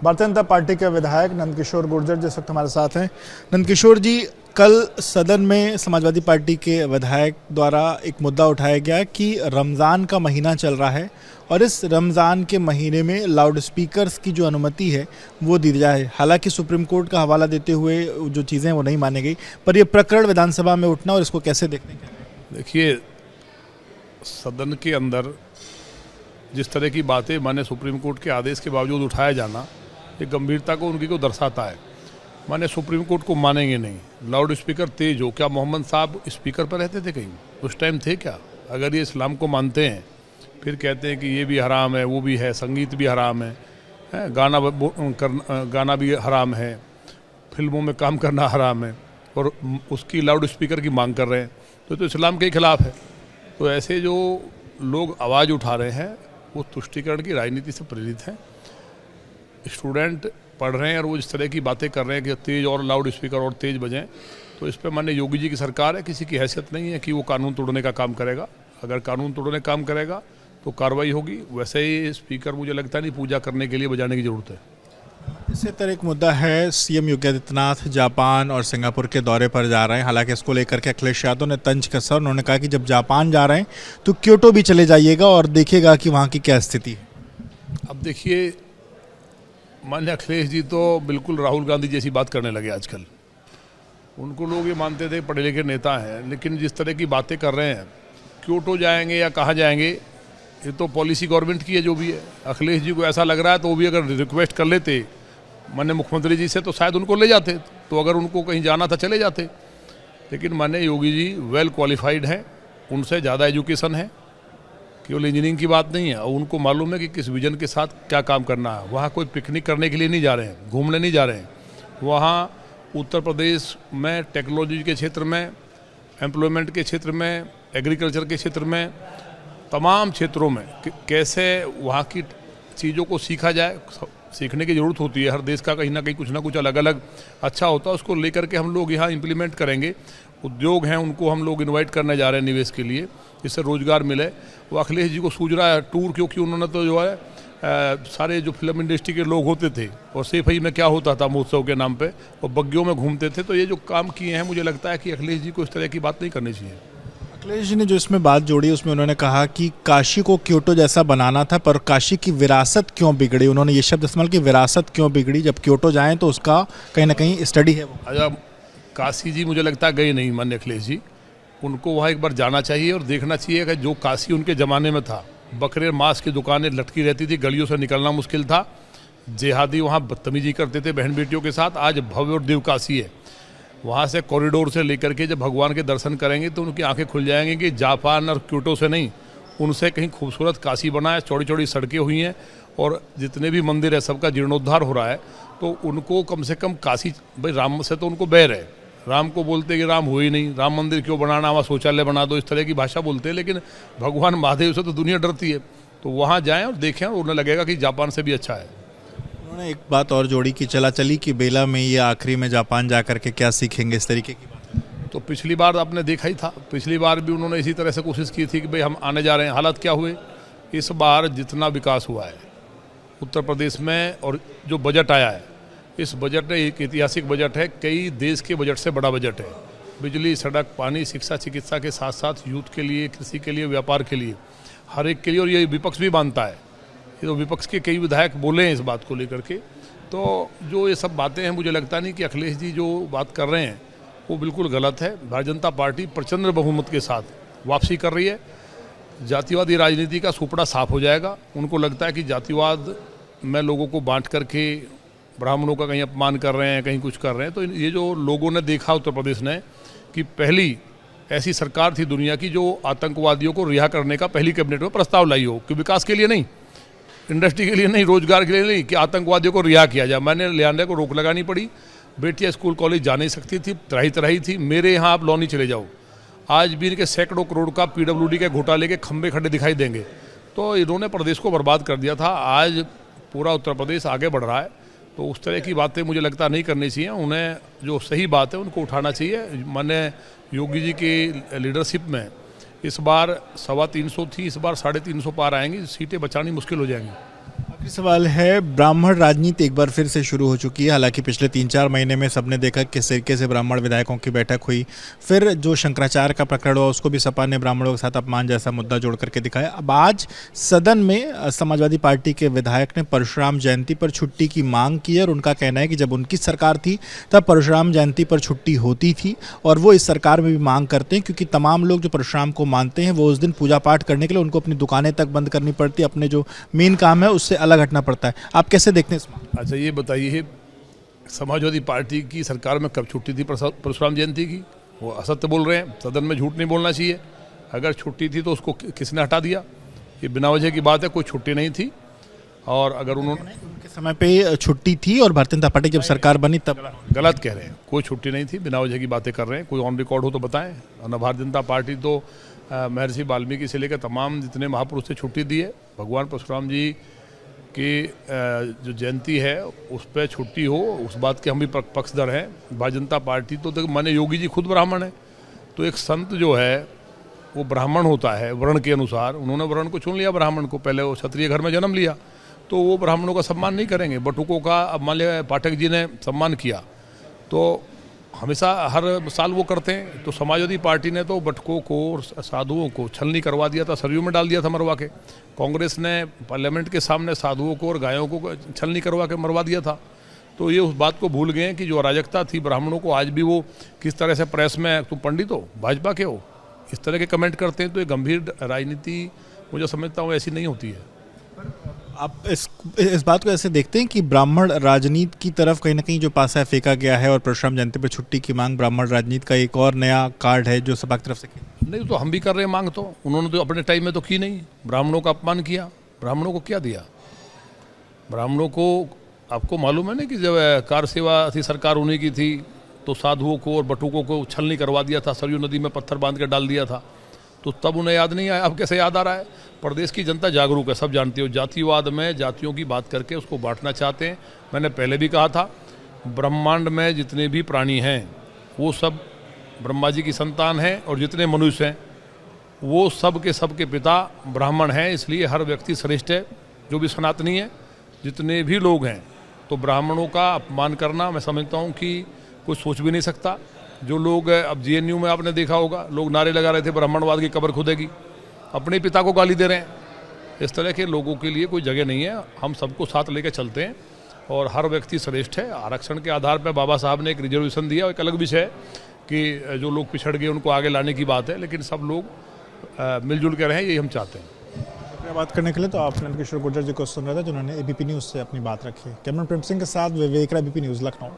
Bharatiya Janata party के विधायक नंदकिशोर गुर्जर जिस वक्त हमारे साथ हैं। नंदकिशोर जी, कल सदन में समाजवादी पार्टी के विधायक द्वारा एक मुद्दा उठाया गया कि रमज़ान का महीना चल रहा है और इस रमज़ान के महीने में लाउड स्पीकर्स की जो अनुमति है वो दी जाए। हालांकि सुप्रीम कोर्ट का हवाला देते हुए जो चीज़ें वो नहीं मानी गई, पर ये प्रकरण विधानसभा में उठना और इसको कैसे देखने के? देखिए, सदन के अंदर जिस तरह की बातें माने सुप्रीम कोर्ट के आदेश के बावजूद उठाया जाना, ये गंभीरता को उनकी को दर्शाता है। माने सुप्रीम कोर्ट को मानेंगे नहीं। लाउड स्पीकर तेज हो, क्या मोहम्मद साहब स्पीकर पर रहते थे कहीं? उस टाइम थे क्या? अगर ये इस्लाम को मानते हैं फिर कहते हैं कि ये भी हराम है, वो भी है, संगीत भी हराम है, गाना भी हराम है, फिल्मों में काम करना हराम है, और उसकी लाउड स्पीकर की मांग कर रहे हैं तो इस्लाम के खिलाफ है। तो ऐसे जो लोग आवाज़ उठा रहे हैं वो तुष्टीकरण की राजनीति से प्रेरित हैं। स्टूडेंट पढ़ रहे हैं और वो इस तरह की बातें कर रहे हैं कि तेज़ और लाउड स्पीकर और तेज़ बजें, तो इस पर माननीय योगी जी की सरकार है, किसी की हैसियत नहीं है कि वो कानून तोड़ने का काम करेगा। अगर कानून तोड़ने का काम करेगा तो कार्रवाई होगी। वैसे ही स्पीकर मुझे लगता नहीं पूजा करने के लिए बजाने की ज़रूरत है। इसी तरह एक मुद्दा है, सीएम योगी आदित्यनाथ जापान और सिंगापुर के दौरे पर जा रहे हैं। हालांकि इसको लेकर के अखिलेश यादव ने तंज कसा। उन्होंने कहा कि जब जापान जा रहे हैं तो क्योटो भी चले जाइएगा और देखिएगा कि वहाँ की क्या स्थिति है। अब देखिए, माननीय अखिलेश जी तो बिल्कुल राहुल गांधी जैसी बात करने लगे आजकल। उनको लोग ये मानते थे पढ़े लिखे नेता हैं, लेकिन जिस तरह की बातें कर रहे हैं, क्योटो जाएंगे या कहाँ जाएंगे, ये तो पॉलिसी गवर्नमेंट की है जो भी है। अखिलेश जी को ऐसा लग रहा है तो वो भी अगर रिक्वेस्ट कर लेते माननीय मुख्यमंत्री जी से तो शायद उनको ले जाते, तो अगर उनको कहीं जाना था चले जाते। लेकिन माननीय योगी जी वेल क्वालिफाइड हैं, उनसे ज़्यादा एजुकेशन है, केवल इंजीनियरिंग की बात नहीं है, और उनको मालूम है कि किस विजन के साथ क्या काम करना है। वहाँ कोई पिकनिक करने के लिए नहीं जा रहे हैं, घूमने नहीं जा रहे हैं। वहाँ उत्तर प्रदेश में टेक्नोलॉजी के क्षेत्र में, एम्प्लॉयमेंट के क्षेत्र में, एग्रीकल्चर के क्षेत्र में, तमाम क्षेत्रों में कैसे वहाँ की चीज़ों को सीखा जाए। सीखने की ज़रूरत होती है, हर देश का कहीं ना कहीं कुछ ना कुछ अलग अलग अच्छा होता है, उसको लेकर के हम लोग यहाँ इम्प्लीमेंट करेंगे। उद्योग हैं उनको हम लोग इनवाइट करने जा रहे हैं निवेश के लिए, जिससे रोज़गार मिले। वो अखिलेश जी को सूझ रहा है टूर, क्योंकि उन्होंने तो जो है सारे जो फिल्म इंडस्ट्री के लोग होते थे और सेफई में क्या होता था महोत्सव के नाम पे, और बग्गियों में घूमते थे। तो ये जो काम किए हैं, मुझे लगता है कि अखिलेश जी को इस तरह की बात नहीं करनी चाहिए। अखिलेश जी ने जो इसमें बात जोड़ी उसमें उन्होंने कहा कि काशी को क्योटो जैसा बनाना था, पर काशी की विरासत क्यों बिगड़ी। उन्होंने ये शब्द इस्तेमाल किया, विरासत क्यों बिगड़ी, जब क्योटो जाएं तो उसका कहीं ना कहीं स्टडी है वो। अच्छा, काशी जी मुझे लगता है गए नहीं माननीय अखिलेश जी। उनको वहाँ एक बार जाना चाहिए और देखना चाहिए कि जो काशी उनके ज़माने में था, बकरे मांस की दुकानें लटकी रहती थी, गलियों से निकलना मुश्किल था, जिहादी वहाँ बदतमीजी करते थे बहन बेटियों के साथ, आज भव्य और दिव्य काशी है। वहाँ से कॉरिडोर से लेकर के जब भगवान के दर्शन करेंगे तो उनकी आंखें खुल जाएंगी कि जापान और क्योटो से नहीं, उनसे कहीं खूबसूरत काशी बना है। चौड़ी चौड़ी सड़कें हुई हैं और जितने भी मंदिर है सबका जीर्णोद्धार हो रहा है। तो उनको कम से कम काशी, भाई राम से तो उनको बैर है, राम को बोलते कि राम हो ही नहीं, राम मंदिर क्यों बनाना, वहाँ शौचालय बना दो, इस तरह की भाषा बोलते हैं। लेकिन भगवान महादेव से तो दुनिया डरती है, तो वहाँ जाएँ और देखें और उन्हें लगेगा कि जापान से भी अच्छा है। उन्होंने एक बात और जोड़ी कि चला चली कि बेला में ये आखिरी में जापान जा कर के क्या सीखेंगे, इस तरीके की बात। तो पिछली बार आपने देखा ही था, पिछली बार भी उन्होंने इसी तरह से कोशिश की थी कि भाई हम आने जा रहे हैं। हालात क्या हुए? इस बार जितना विकास हुआ है उत्तर प्रदेश में और जो बजट आया है, इस बजट में एक ऐतिहासिक बजट है, कई देश के बजट से बड़ा बजट है। बिजली, सड़क, पानी, शिक्षा, चिकित्सा के साथ साथ यूथ के लिए, कृषि के लिए, व्यापार के लिए, हर एक के लिए। और ये विपक्ष भी मानता है, तो विपक्ष के कई विधायक बोले हैं इस बात को लेकर के। तो जो ये सब बातें हैं, मुझे लगता नहीं कि अखिलेश जी जो बात कर रहे हैं वो बिल्कुल गलत है। भारतीय जनता पार्टी प्रचंड बहुमत के साथ वापसी कर रही है। जातिवादी राजनीति का सुपड़ा साफ हो जाएगा। उनको लगता है कि जातिवाद में लोगों को बांट करके ब्राह्मणों का कहीं अपमान कर रहे हैं, कहीं कुछ कर रहे हैं। तो ये जो लोगों ने देखा उत्तर प्रदेश ने कि पहली ऐसी सरकार थी दुनिया की जो आतंकवादियों को रिहा करने का पहली कैबिनेट में प्रस्ताव लाई हो, कि विकास के लिए नहीं, इंडस्ट्री के लिए नहीं, रोजगार के लिए नहीं, कि आतंकवादियों को रिहा किया जाए। मैंने ले आने को रोक लगानी पड़ी। बेटियां स्कूल कॉलेज जा नहीं सकती थी, त्राही त्राही थी। मेरे यहाँ आप लौनी चले जाओ, आज भी इनके सैकड़ों करोड़ का पीडब्ल्यूडी के घोटाले के खंबे खड्डे दिखाई देंगे। तो इन्होंने प्रदेश को बर्बाद कर दिया था। आज पूरा उत्तर प्रदेश आगे बढ़ रहा है। तो उस तरह की बातें मुझे लगता नहीं करनी चाहिए। उन्हें जो सही बात है उनको उठाना चाहिए। माननीय योगी जी की लीडरशिप में इस बार 325 थी, इस बार 350 पार आएंगी। सीटें बचानी मुश्किल हो जाएंगी। सवाल है, ब्राह्मण राजनीति एक बार फिर से शुरू हो चुकी है। हालांकि पिछले 3-4 महीने में सबने देखा किस तरीके से ब्राह्मण विधायकों की बैठक हुई। फिर जो शंकराचार्य का प्रकरण हुआ उसको भी सपा ने ब्राह्मणों के साथ अपमान जैसा मुद्दा जोड़ करके दिखाया। अब आज सदन में समाजवादी पार्टी के विधायक ने परशुराम जयंती पर छुट्टी की मांग की है और उनका कहना है कि जब उनकी सरकार थी तब परशुराम जयंती पर छुट्टी होती थी और वो इस सरकार में भी मांग करते हैं, क्योंकि तमाम लोग जो परशुराम को मानते हैं वो उस दिन पूजा पाठ करने के लिए उनको अपनी दुकानें तक बंद करनी पड़ती है, अपने जो मेन काम है उससे अलग हटना पड़ता है। आप कैसे देखते हैं इसमें? अच्छा ये बताइए, समाजवादी पार्टी की सरकार में कब छुट्टी थी परशुराम जयंती की? वो असत्य बोल रहे हैं, सदन में झूठ नहीं बोलना चाहिए। अगर छुट्टी थी तो उसको किसने हटा दिया? ये बिना वजह की बात है, कोई छुट्टी नहीं थी। और अगर उनके समय पे छुट्टी थी और भारतीय जनता पार्टी जब सरकार बनी तब गलत कह रहे हैं, कोई छुट्टी नहीं थी, बिना वजह की बातें कर रहे हैं। कोई ऑन रिकॉर्ड हो तो बताएं। और भारतीय जनता पार्टी तो महर्षि वाल्मीकि से लेकर तमाम जितने महापुरुष से छुट्टी दी है। भगवान परशुराम जी की जो जयंती है उस पर छुट्टी हो, उस बात के हम भी पक्षधर हैं। भारतीय जनता पार्टी तो माने योगी जी खुद ब्राह्मण है, तो एक संत जो है वो ब्राह्मण होता है वर्ण के अनुसार। उन्होंने वर्ण को चुन लिया, ब्राह्मण को। पहले वो क्षत्रिय घर में जन्म लिया, तो वो ब्राह्मणों का सम्मान नहीं करेंगे। बटुकों का अब मान लिया पाठक जी ने सम्मान किया, तो हमेशा हर साल वो करते हैं। तो समाजवादी पार्टी ने तो बटुकों को और साधुओं को छलनी करवा दिया था, सरयू में डाल दिया था मरवा के। कांग्रेस ने पार्लियामेंट के सामने साधुओं को और गायों को छलनी करवा के मरवा दिया था। तो ये उस बात को भूल गए हैं कि जो अराजकता थी ब्राह्मणों को, आज भी वो किस तरह से प्रेस में तुम पंडित हो, भाजपा के हो, इस तरह के कमेंट करते हैं। तो ये गंभीर राजनीति मुझे समझता हूँ ऐसी नहीं होती है। आप इस बात को ऐसे देखते हैं कि ब्राह्मण राजनीति की तरफ कहीं ना कहीं जो पासा फेंका गया है और परशुराम जयंती पर छुट्टी की मांग ब्राह्मण राजनीति का एक और नया कार्ड है जो सपा की तरफ से नहीं, तो हम भी कर रहे हैं मांग। तो उन्होंने तो अपने टाइम में तो की नहीं, ब्राह्मणों का अपमान किया। ब्राह्मणों को क्या दिया? ब्राह्मणों को आपको मालूम है ना कि जब कार सेवा थी, सरकार उन्हीं की थी, तो साधुओं को और बटुकों को छलनी करवा दिया था, सरयू नदी में पत्थर बांध के डाल दिया था। तो तब उन्हें याद नहीं आया, अब कैसे याद आ रहा है? प्रदेश की जनता जागरूक है, सब जानती हो। जातिवाद में जातियों की बात करके उसको बांटना चाहते हैं। मैंने पहले भी कहा था, ब्रह्मांड में जितने भी प्राणी हैं वो सब ब्रह्मा जी की संतान हैं, और जितने मनुष्य हैं वो सब के पिता ब्राह्मण हैं। इसलिए हर व्यक्ति श्रेष्ठ है, जो भी सनातनी है, जितने भी लोग हैं। तो ब्राह्मणों का अपमान करना मैं समझता हूँ कि कोई सोच भी नहीं सकता। जो लोग अब जेएनयू में आपने देखा होगा, लोग नारे लगा रहे थे ब्राह्मणवाद की कब्र खुदेगी, अपने पिता को गाली दे रहे हैं। इस तरह के लोगों के लिए कोई जगह नहीं है। हम सबको साथ लेकर चलते हैं और हर व्यक्ति श्रेष्ठ है। आरक्षण के आधार पर बाबा साहब ने एक रिजर्वेशन दिया, एक अलग विषय है कि जो लोग पिछड़ गए उनको आगे लाने की बात है, लेकिन सब लोग मिलजुल के रहें, यही हम चाहते हैं। बात करने के लिए तो आप नंदकिशोर गुर्जर जी को सुन रहे थे, जिन्होंने एबीपी न्यूज़ से अपनी बात रखी है। कैमरा प्रेम सिंह के साथ विवेक, एबीपी न्यूज़, लखनऊ।